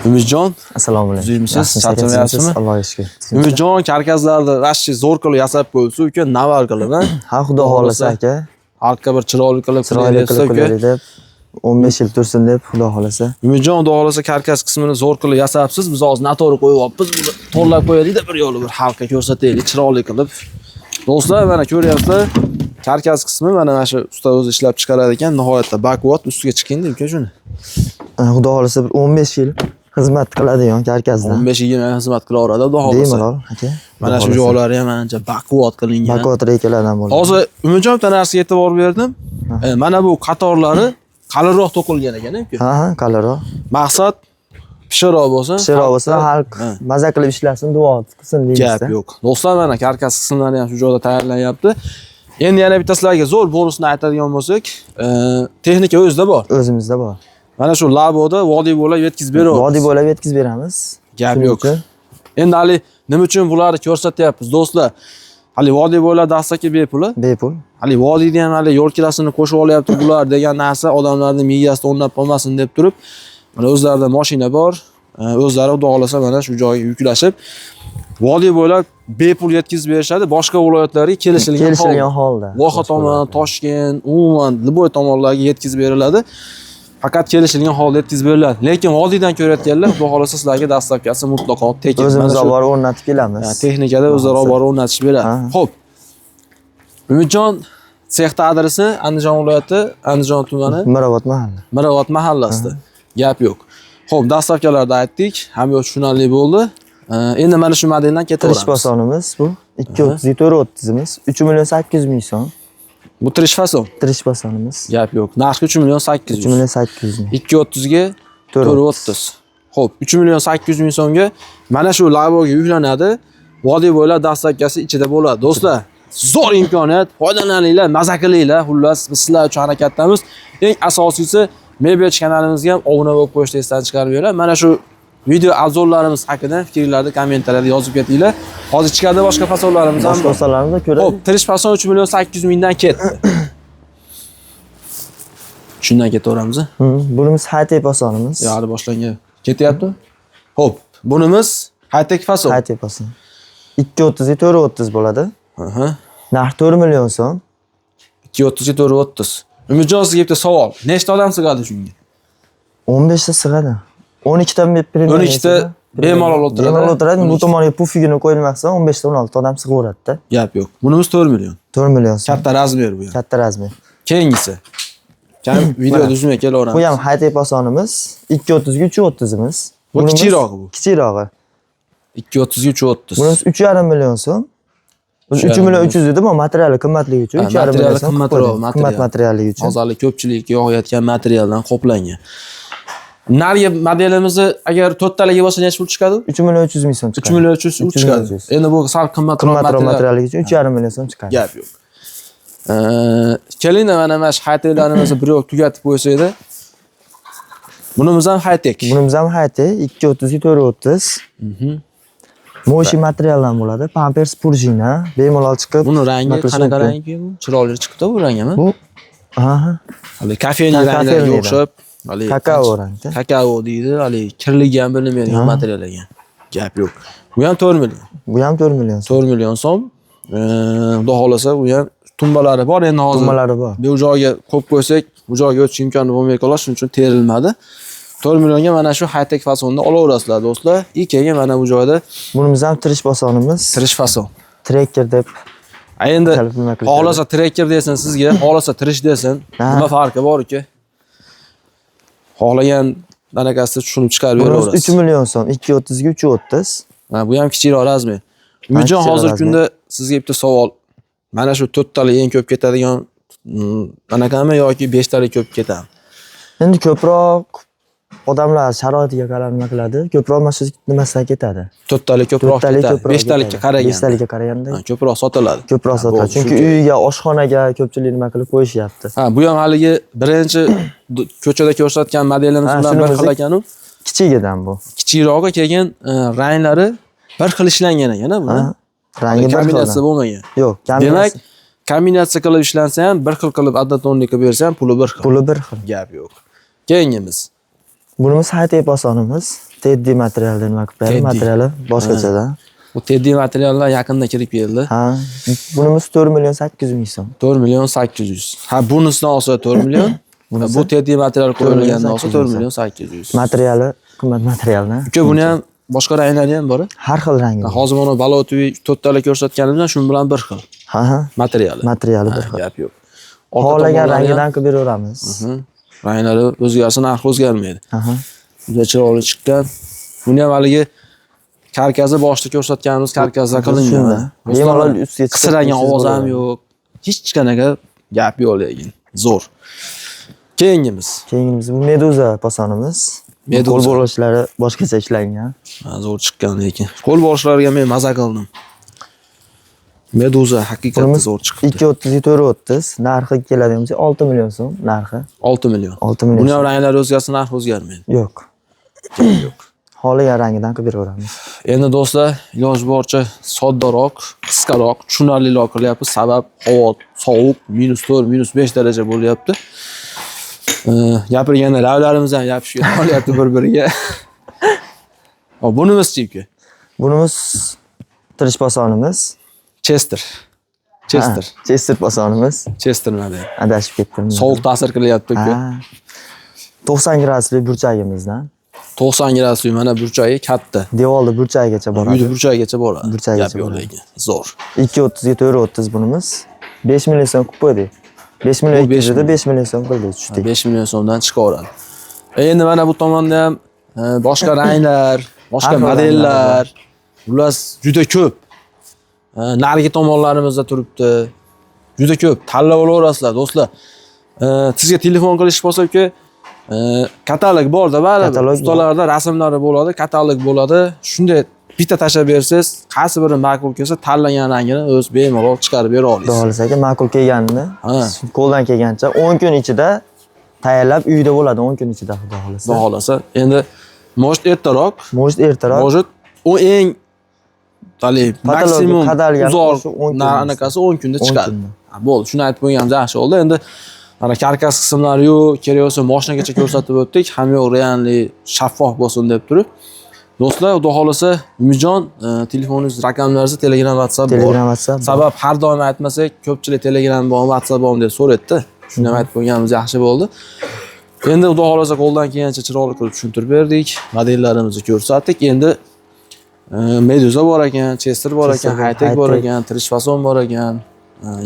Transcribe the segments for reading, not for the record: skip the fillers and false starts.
Umidjon, Assalomu alaykum. Zuyimsiz, charchamayapsizmi? Allohga shukr. Umidjon karkaslarni rashki zo'r qilib yasab qo'ysa uka, naval qilib, ha? Ha, xudo xolasa aka. Xalqqa bir chiroyli qilib Chiroyli deb 15 yil tursin deb xudo xolasa. Umidjon xudo xolasa karkas qismini zo'r qilib yasabsiz. Biz hozir noto'g'ri qo'yapmiz. Buni to'g'rilab qo'yaylik-da bir yo'li bir xalqqa ko'rsataylik, chiroyli qilib. Do'stlar, mana ko'ryapsizlar. Karkas qismi mana shu usta o'zi ishlab chiqarar ekan. Nihoyatda baquvvat ustiga chiqindi uka shuni. Xudo xolasa bir 15 yil xizmat qiladigan karkasdan. 15-20 yil xizmat qilaveradi xudo xolasa. Bemalol aka. Mana shu joylari ham ancha baquvvat qilingan. Baquvvat reykalardan bo'ladi. Hozir Umidjon bitta narsaga e'tibor berdim. Mana bu qatorlari qalinroq to'qilgan ekan uka. Ha, qalinroq. Maqsad pishiqroq bo'lsin. Pishiqroq bo'lsa, xalq maza qilib ishlasin, duo qilsin deymiz. Gap yo'q. Do'stlar, mana karkas qismlari ham shu joyda tayyorlanyapti. Endi yana bitta sizlarga zo'r bonusni aytadigan bo'lsak, texnika o'zida bor. O'zimizda bor. Mana shu laboda vodiy bo'ylab yetkazib beramiz. Vodiy bo'ylab yetkazib beramiz. Gap yo'q. Endi hali nima uchun bularni ko'rsatyapmiz do'stlar? Hali vodiy bo'ylab dastlabki bepul. Bepul. Hali vodiyda ham hali yo'l kirasini qo'shib olyapti bular degan narsa odamlarning miyasida o'rnab qolmasin deb turib, mana o'zlarida mashina bor. O'zlari xudo xolasa mana shu joyga yuklashib, vodiy bo'ylab bepul yetkazib berishadi. Boshqa viloyatlarga kelishilgan holda. Voha tomon, Toshkent, umuman Liboy tomonlarga yetkazib beriladi. Faqat kelishilgan holda yetkazib beriladi. Lekin vodiydan ko'rayotganlar xudo xolasa sizlarga dastlabkasi mutlaqo tekin. O'zimiz olib borib o'rnatib kelamiz. Texnikada o'zlari olib borib o'rnatishib beradi. Xo'p. Umidjon sexta adresi Andijon viloyati, Andijon tumani, Mirobod mahalla. Mirobod mahallasida. Gap yo'q. Xo'p, dastlabkilarda aytdik, hamma tushunarli bo'ldi. Endi mana shu modeldan ketaveramiz. Trish fasonimiz bu 230'imiz 3.800.000 so'm. Bu trish fason. Trish fasonimiz. Gap yo'q. Narxi 3.800.000. 3.800.000. 230 ga 430. Xo'p, 3.800.000 so'mga mana shu laboga yuklanadi. Vodiy bo'ylab dastlabkasi ichida bo'ladi. Do'stlar, zo'r imkoniyat, foydalaninglar, maza qilinglar. Xullas, biz sizlar uchun harakatdamiz. Eng asosiysi Mebech kanalimizga ham obuna bo'lib qo'yishni esdan chiqarmanglar. Mana shu video avzorlarimiz haqida fikrlarni kommentariyada yozib ketinglar. Hozir chiqadi boshqa fasonlarimiz ham. Boshqa fasonlarimiz ko'ra. Xo'p, trish fason 3.800.000 dan ketdi. Shundan ketaveramiz. Bunimiz high-tech fasonimiz. Yo'q, boshlangan. Ketyapti. Xo'p, bunimiz high-tech fason. High-tech fason. 230 ga 430 bo'ladi. Narx 4 million so'm. 230 ga 430. Umidjon, sizga bitta savol. Nechta odam sig'adi shunga? 15 ta sig'adi. 12 ta premium. 12 ta bemalol o'tiradi. Bemalol o'tiradi. Bu tomoniga pufigini qo'yilmasa 15 ta 16 ta odam sig'averadi-da. Gap yo'q. Bunimiz 4 million. 4 million so'm. Katta razmer bu ham. Katta razmer. Keyingisi. Kam uzmay kelaveramiz. Bu ham high-tech fasonimiz 230 ga 330'imiz. Bu kichirog'i bu. Kichirog'i. 230 ga 330. Bunimiz 3,5 million so'm. 3 million 300 dedim, ama materiali qimmatligi uchun 3,5 million so'm. Qimmat materialligi uchun. Hozirlik ko'pchilikka yo'g'ayotgan materialdan qoplangan. Narigi modelimizni agar 4 taliga bo'lsa necha pul chiqadi? 3 million 300 ming so'm chiqadi. 3 million 300 chiqadi. Endi bu sal qimmatroq materialligi uchun 3,5 million so'm chiqadi. Gap yo'q. Kelinglar mana shu high-techlarimizni bir yo'q tugatib qo'ysaydi. Bunimiz ham high-tech. Bunimiz ham high-tech 230 ga 430. Moshi materialdan bo'ladi. Pampers prujina bemalol chiqib. Buni rangi qanaqa rangi bu? Chiroyli chiqdi bu rangimi? Bu hali kafening rangiga o'xshab, hali kakao rangi. Kakao deydi, hali kirligi ham bilinmaydigan material ekan. Gap yo'q. Bu ham 4 million. Bu ham 4 million. 4 million so'm. Xudo xolasa bu ham tumbalari bor endi hozir. Tumbalari bor. Bu joyga qo'yib qo'ysak, bu joyga o'tish imkoni bo'lmay qoladi, shuning uchun terilmadi. 4 millionga mana shu high-tech fasonda olaverasizlar do'stlar. Ikkiga mana bu joyda bunimiz ham trish fasonimiz. Trish fason. Tracker deb. Endi xohlasa tracker desin sizga, xohlasa trish desin. Nima farqi bor ekan? Xohlagan danakasi tushunib chiqarib beraverasiz. 3 million so'm, 230 ga 330. Bu ham kichikroq razmer. Umidjon, hozirgi kunda sizga bitta savol. Mana shu 4 tali eng ko'p ketadigan danakami yoki 5 tali ko'p ketadi? Endi ko'proq odamlar sharoitiga qarab nima qiladi? Ko'proq mana shu nimasidan ketadi. 4 tali ko'proq ketadi. 5 talikka qaraganda. 5 talikka qaraganda ko'proq sotiladi. Ko'proq sotiladi. Chunki uyiga, oshxonaga ko'pchilik nima qilib qo'yishyapti. Bu ham haligi birinchi ko'chada ko'rsatgan modelimiz bilan bir xil ekan-u. Kichigidan bu. Kichikrog'i keyin ranglari bir xil ishlangan ekan buni. Rangi bir xil. Kombinatsiya bo'lmagan. Yo'q, demak, kombinatsiya qilib ishlansa ham, bir xil qilib addatonni qilib bersa ham puli bir xil. Puli bir xil. Gap yo'q. Keyingimiz. Bunimiz high-tech osonimiz. Teddy materialdan nima qilib Teddy. materiali boshqachadan. Bu teddy materiallar yaqinda kirib keldi. Ha, bunimiz 4.800.000 so'm. 4 million 800. Ha, bunisidan olsa 4 million. Bu teddy material qo'yilgandan olsa 4 million 800. Materiali qimmat materialni. Uka, buni ham boshqa ranglari ham bor. Har xil rangi bor. Hozir buni balotoviy 4 tala ko'rsatganimizdan shu bilan bir xil Ha, materiali. materiali bir xil. Gap yo'q. Xohlagan rangidan qilib beraveramiz. Ranglari o'zgarsa, narxi o'zgarmaydi. Aha. Juda chiroyli chiqqan. Buni ham haligi karkazi boshda ko'rsatganimiz karkazda qilingan. Bemalol ustiga chiqib qisiragan ovoz ham yo'q. Hech qanaqa gap yo'q lekin. Zo'r. Keyingimiz. Keyingimiz bu Meduza posonimiz. Meduza. Qo'l bo'lishlari boshqacha ishlangan. Zo'r chiqqan lekin. Qo'l boshlariga men maza qildim. Meduza haqiqatda zo'r chiqdi. 230 430 narxi keladigan bo'lsa 6 million so'm narxi. 6 million. 6 million. Buni ham ranglari o'zgarsa, narxi o'zgarmaydi. Yo'q. Yo'q. Xohlagan rangidan qilib beraveramiz. Endi do'stlar, iloji boricha soddaroq, qisqaroq, tushunarliroq qilyapmiz. Sabab havo sovuq, -4, -5 daraja bo'lyapti. Gapirganda lavlarimiz ham yopishib qolyapti bir-biriga. Hop, bunimiz-chi uka? Bunimiz tirish posonimiz. Chester. Chester. Ha, Chester posonimiz. Chester model. Adashib ketdim. Sovuq ta'sir qilyapti uka. Ha. 90 gradusli burchagimizdan. 90 gradusli mana burchagi katta. Devorli burchagigacha boradi. Uyda burchagigacha boradi. Burchagigacha Gap yo'q boradi. lekin. Zo'r. 230 430 bunimiz. 5 million so'm qilib qo'ydik. 5 million Bu 5 200 5 million so'm qildik tushdik. 5 million so'mdan chiqaveradi. Endi mana bu tomonda ham boshqa ranglar, boshqa Har xil modellar, ular juda ko'p. Narigi tomonlarimizda turibdi. Juda ko'p. Tanlab olaverasizlar, do'stlar. Sizga telefon qilish bo'lsa uka, katalog bor-da, baribir. Ustalarda rasmlari bo'ladi, katalog bo'ladi. Shunday bitta tashlab bersangiz, qaysi biri ma'qul kelsa, tanlagan rangini o'z bemalol chiqarib bera olasiz. Xudo xolasa aka ma'qul kelganini Ha. qo'ldan kelgancha 10 kun ichida tayyorlab uyda bo'ladi 10 kun ichida xudo xolasa. Xudo xolasa. Endi может ertaroq, Может ertaroq. может u eng maksimum qadalgan uzoq shu 10 kun. anaqasi 10 kunda 10 chiqadi. kunda. Ha, bo'ldi, shuni aytib qo'yganimiz yaxshi bo'ldi. Endi mana karkas qismlari yo'q, kerak bo'lsa mashinagacha ko'rsatib o'tdik. Ham yo'q, realli shaffof bo'lsin deb turib. Do'stlar, xudo xolasa, Umidjon telefoningiz raqamlaringiz Telegram, WhatsApp bor. Telegram, WhatsApp. Sabab har doim aytmasak, ko'pchilik Telegram bormi, WhatsApp bormi deb so'raydi-da. Shuni ham aytib qo'yganimiz yaxshi bo'ldi. Endi xudo xolasa qo'ldan kelgancha chiroyli qilib tushuntirib berdik, modellarimizni ko'rsatdik. Endi Meduza bor ekan, Chester bor ekan, Hightech bor ekan, Trish fason bor ekan.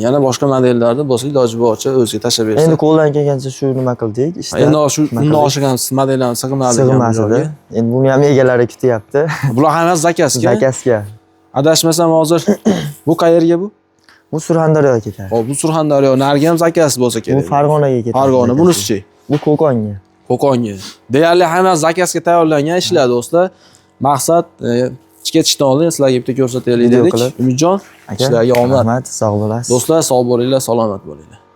Yana boshqa modellarda bo'lsa, iloji boricha o'ziga tashlab bersa. Endi qo'ldan kelgancha shu nima qildik? Ishda. Endi shu undan oshigan modellarni sig'madi. Sig'masdi. Endi buni ham egalari kutyapti. Bular hammasi zakazga. Zakasga. Adashmasam hozir bu qayerga bu? Bu Surxondaryoga ketadi. Hop, bu Surxondaryo, narigi ham zakaz bo'lsa Bu kerak. Farg'onaga ketadi. Farg'ona, bunisi-chi? Bu Qo'qonga. Qo'qonga. Deyarli hammasi zakazga tayyorlangan ishlar do'stlar. Maqsad ketishdan oldin sizlarga bitta ko'rsataylik dedik. Umidjon, ishlarga omad. Rahmat, sog' bo'lasiz. Do'stlar, sog' bo'linglar, salomat bo'linglar.